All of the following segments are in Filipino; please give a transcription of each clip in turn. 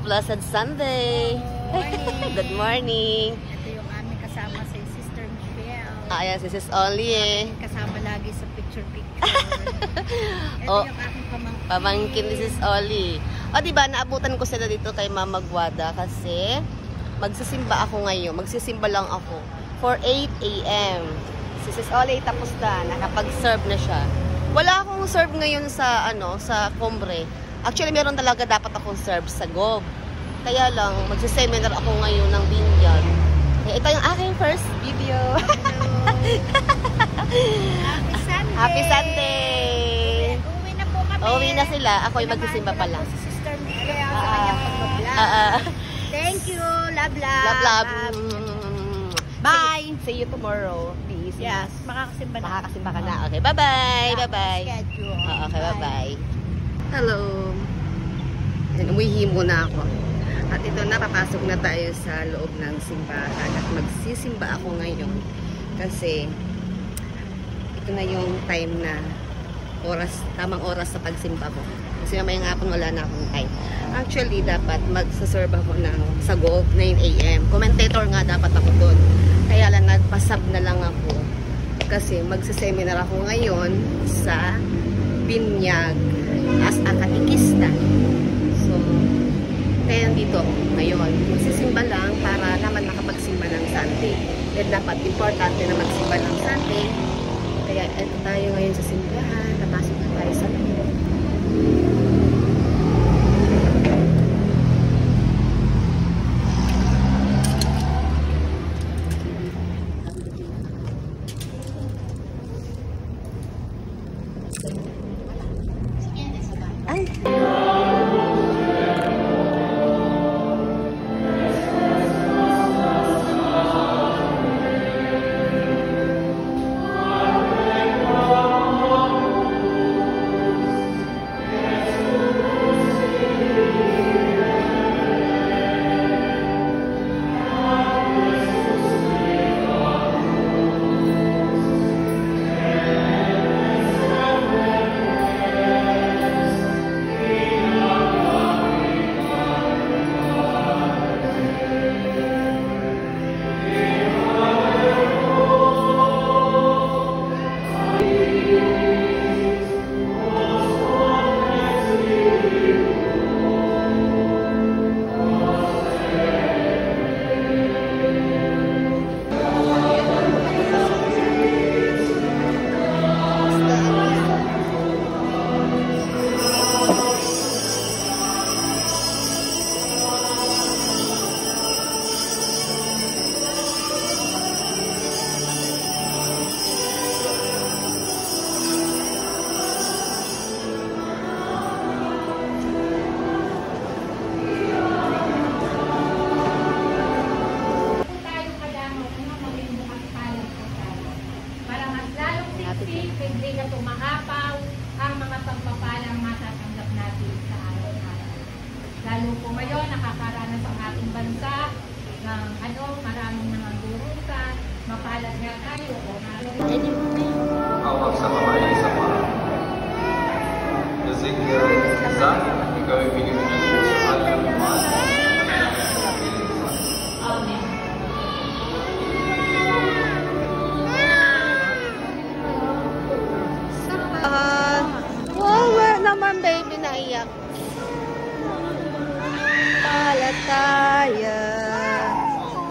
Blessed Sunday! Morning. Good morning! Ito yung aming kasama si Sister Michelle. Ayan, si Sis Oli eh. Kasama lagi sa picture-picture. Ito Oh, yung aking pamangkin. Pamangkin ni Sis Oli. O diba, naabutan ko sila dito kay Mama Guada kasi magsisimba ako ngayon. Magsisimba lang ako for 8 a.m. Si Sis Oli tapos na, nakapag-serve na siya. Wala akong serve ngayon sa sa Combre. Actually, meron talaga dapat akong serve sa Gob. Kaya lang, magsiseminar ako ngayon ng binyag. Ito yung aking first video. Happy Sunday! Happy Sunday! Uwi na po kami. Uwi na sila. Ako ay magsisimba pa lang. Si Sister Michelle sa kanyang pag-vlog. Thank you. Love, love. Love, love. Bye. See you tomorrow. Peace. Yes, makakasimba na. Makakasimba ka na. Okay, bye-bye. Bye-bye. Schedule. Okay, bye-bye. Hello. Umuwi muna ako. At ito na, papasok na tayo sa loob ng simbahan. At magsisimba ako ngayon. Kasi, ito na yung time na tamang oras sa pagsimba ko. Kasi mamayang hapon wala na akong time. Actually, dapat magsaserve ako sa Gold 9 a.m. Commentator nga dapat ako doon. Kaya lang, nagpasab na lang ako. Kasi magsaseminar ako ngayon sa binyag as a katikista. So, kaya dito ngayon, magsisimba lang para naman makapagsimba ng Sunday. Then dapat importante na magsimba ng Sunday. Kaya ito tayo ngayon sa simbahan. Napasok na tayo sa loob. Ay! Hindi na tumahapaw ang mga pagpapalang matatanggap natin sa araw-araw. Lalo po ngayon, nakakaranas ang ating bansa ng maraming mga durusan, mapalad nga tayo o Awak sama baik sama. Rezeki dari Tuhan, ikaw ay binigyan ng Diyos sa alam. Amen. Wala naman baby, naiyak. Palataya,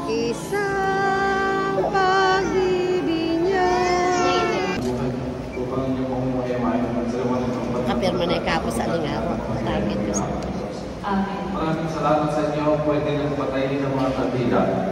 isang pag-ibig. Kapirma na ikapo sa aling araw. Target ko sa Maraming salamat sa inyo. Pwede nang patayin ng mga kabila.